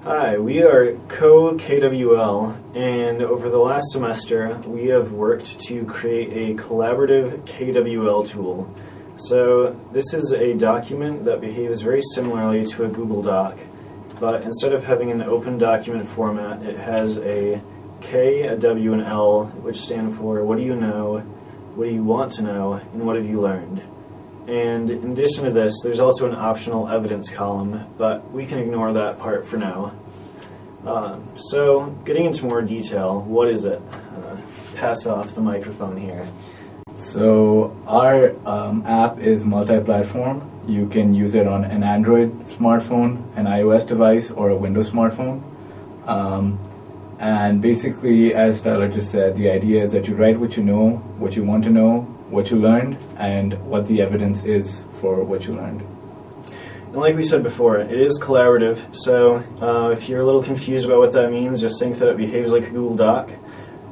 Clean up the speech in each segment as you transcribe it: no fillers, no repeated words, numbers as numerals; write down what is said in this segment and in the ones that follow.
Hi, we are Co.KWL, and over the last semester we have worked to create a collaborative KWL tool. So this is a document that behaves very similarly to a Google Doc, but instead of having an open document format, it has a K, a W, and L, which stand for what do you know, what do you want to know, and what have you learned. And in addition to this, there's also an optional evidence column, but we can ignore that part for now. So, getting into more detail, what is it? Pass off the microphone here. So, our app is multi-platform. You can use it on an Android smartphone, an iOS device, or a Windows smartphone. And basically, as Tyler just said, the idea is that you write what you know, what you want to know, what you learned, and what the evidence is for what you learned. And like we said before, it is collaborative, so if you're a little confused about what that means, just think that it behaves like a Google Doc.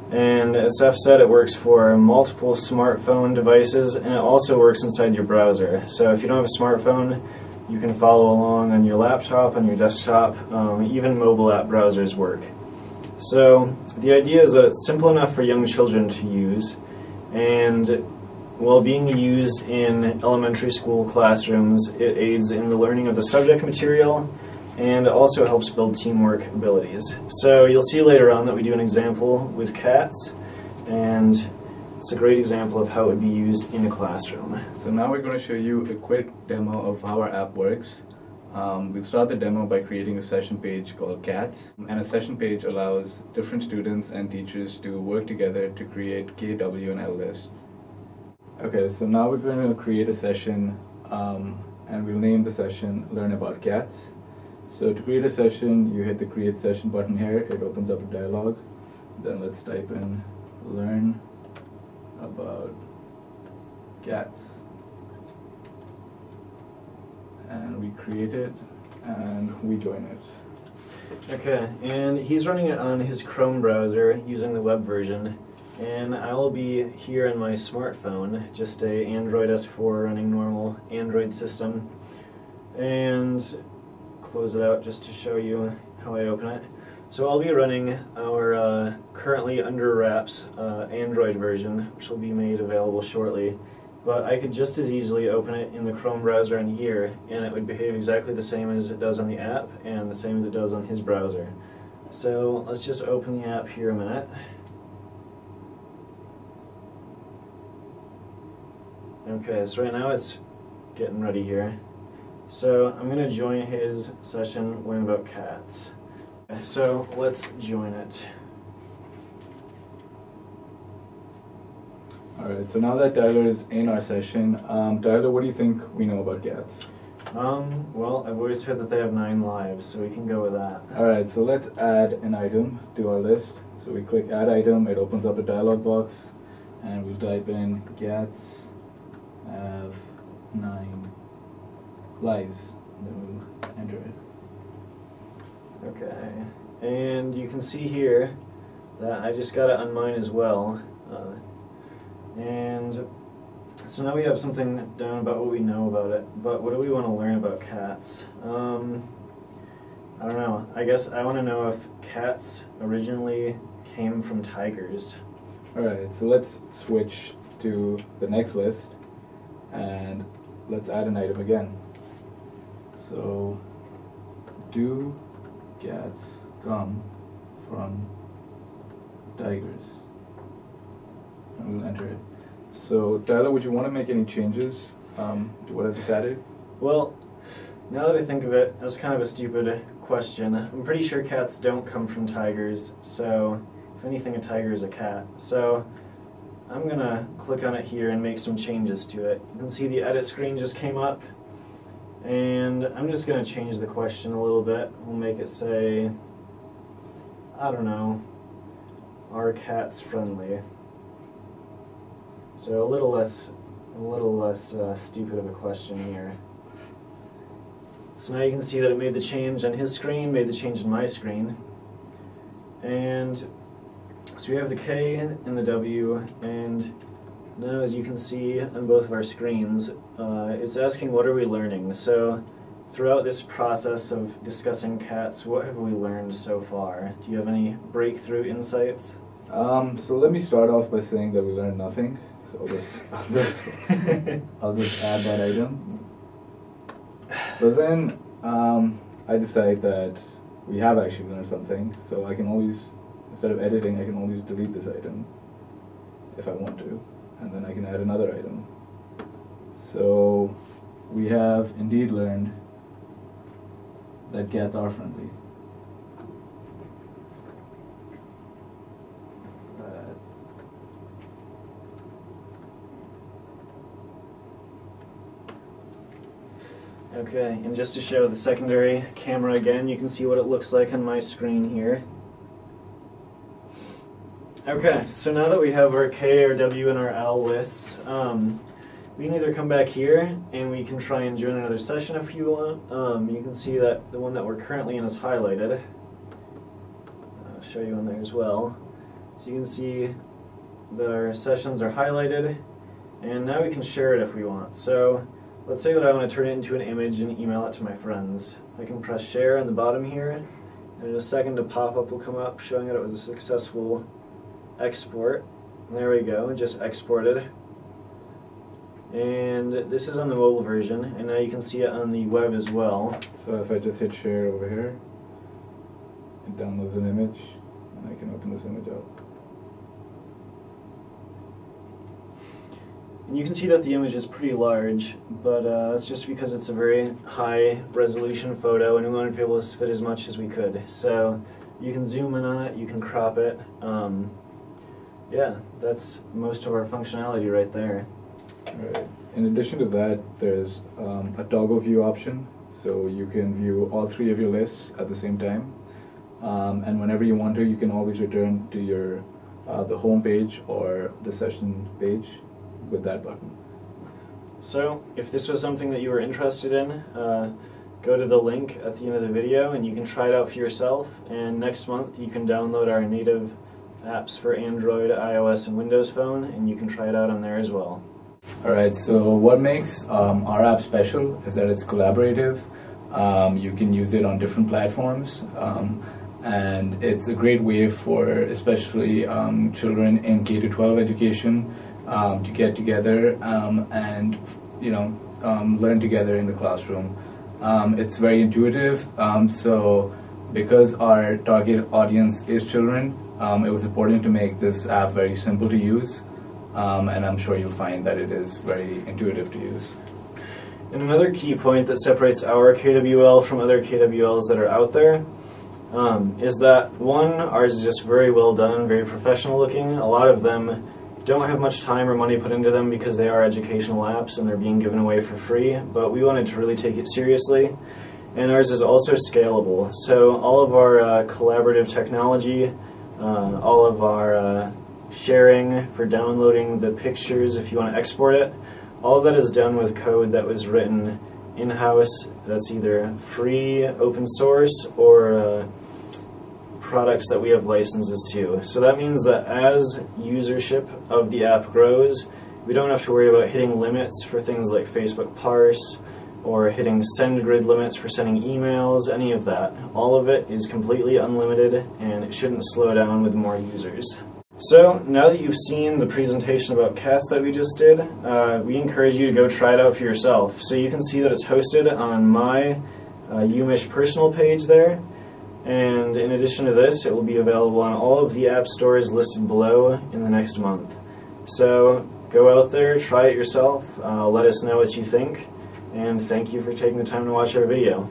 And as Saif said, it works for multiple smartphone devices, and it also works inside your browser. So if you don't have a smartphone, you can follow along on your laptop, on your desktop, even mobile app browsers work. So the idea is that it's simple enough for young children to use, and while being used in elementary school classrooms, it aids in the learning of the subject material and also helps build teamwork abilities. So you'll see later on that we do an example with cats, and it's a great example of how it would be used in a classroom. So now we're going to show you a quick demo of how our app works. We'll start the demo by creating a session page called Cats, and a session page allows different students and teachers to work together to create K, W, and L lists. Okay, so now we're going to create a session, and we'll name the session Learn About Cats. So to create a session, you hit the Create Session button here. It opens up a dialog. Then let's type in Learn About Cats. And we create it, and we join it. Okay, and he's running it on his Chrome browser using the web version. And I will be here on my smartphone, just a Android S4 running normal Android system. And close it out just to show you how I open it. So I'll be running our currently under wraps Android version, which will be made available shortly. But I could just as easily open it in the Chrome browser in here, and it would behave exactly the same as it does on the app and the same as it does on his browser. So let's just open the app here a minute. Okay, so right now it's getting ready here. So I'm going to join his session, Learn About Cats. So let's join it. Alright, so now that Tyler is in our session, Tyler, what do you think we know about cats? Well, I've always heard that they have 9 lives, so we can go with that. Alright, so let's add an item to our list. So we click Add Item, it opens up a dialog box, and we'll type in cats have 9 lives, and then we'll enter it. Okay, and you can see here that I just got it on mine as well. And so now we have something down about what we know about it, but what do we want to learn about cats? I don't know. I guess I want to know if cats originally came from tigers. Alright, so let's switch to the next list, and let's add an item again. So, do cats come from tigers? And we'll enter it. So, Tyler, would you want to make any changes to what I just added? Well, now that I think of it, that's kind of a stupid question. I'm pretty sure cats don't come from tigers, so if anything, a tiger is a cat. So I'm going to click on it here and make some changes to it. You can see the edit screen just came up, and I'm just going to change the question a little bit. We'll make it say, I don't know, are cats friendly? So a little less stupid of a question here. So now you can see that it made the change on his screen, made the change on my screen. And so we have the K and the W, and now as you can see on both of our screens, it's asking what are we learning. So throughout this process of discussing cats, what have we learned so far? Do you have any breakthrough insights? So let me start off by saying that we learned nothing. So I'll just add that item. But then I decide that we have actually learned something. So I can always, instead of editing, I can always delete this item if I want to, and then I can add another item. So we have indeed learned that cats are friendly. Okay, and just to show the secondary camera again, you can see what it looks like on my screen here. Okay, so now that we have our K, our W, and our L lists, we can either come back here and we can try and join another session if you want. You can see that the one that we're currently in is highlighted. I'll show you on there as well. So you can see that our sessions are highlighted, and now we can share it if we want. So let's say that I want to turn it into an image and email it to my friends. I can press share on the bottom here, and in a second a pop-up will come up showing that it was a successful export. And there we go, just exported. And this is on the mobile version, and now you can see it on the web as well. So if I just hit share over here, it downloads an image, and I can open this image up. And you can see that the image is pretty large, but that's just because it's a very high resolution photo and we wanted to be able to fit as much as we could. So you can zoom in on it, you can crop it. Yeah, that's most of our functionality right there. Right. In addition to that, there's a toggle view option, so you can view all three of your lists at the same time. And whenever you want to, you can always return to your the home page or the session page with that button. So if this was something that you were interested in, go to the link at the end of the video and you can try it out for yourself. And next month you can download our native apps for Android, iOS, and Windows Phone, and you can try it out on there as well. Alright, so what makes our app special is that it's collaborative. You can use it on different platforms, and it's a great way for especially children in K-12 education to get together and learn together in the classroom. It's very intuitive, so because our target audience is children, it was important to make this app very simple to use, and I'm sure you'll find that it is very intuitive to use. And another key point that separates our KWL from other KWLs that are out there is that, one, ours is just very well done, very professional looking. A lot of them don't have much time or money put into them because they are educational apps and they're being given away for free, but we wanted to really take it seriously. And ours is also scalable. So all of our collaborative technology, all of our sharing for downloading the pictures if you want to export it, all of that is done with code that was written in-house that's either free, open source, or products that we have licenses to. So that means that as usership of the app grows, we don't have to worry about hitting limits for things like Facebook parse or hitting send grid limits for sending emails, any of that. All of it is completely unlimited and it shouldn't slow down with more users. So now that you've seen the presentation about cats that we just did, we encourage you to go try it out for yourself. So you can see that it's hosted on my UMich personal page there. And in addition to this, it will be available on all of the app stores listed below in the next month. So go out there, try it yourself, let us know what you think, and thank you for taking the time to watch our video.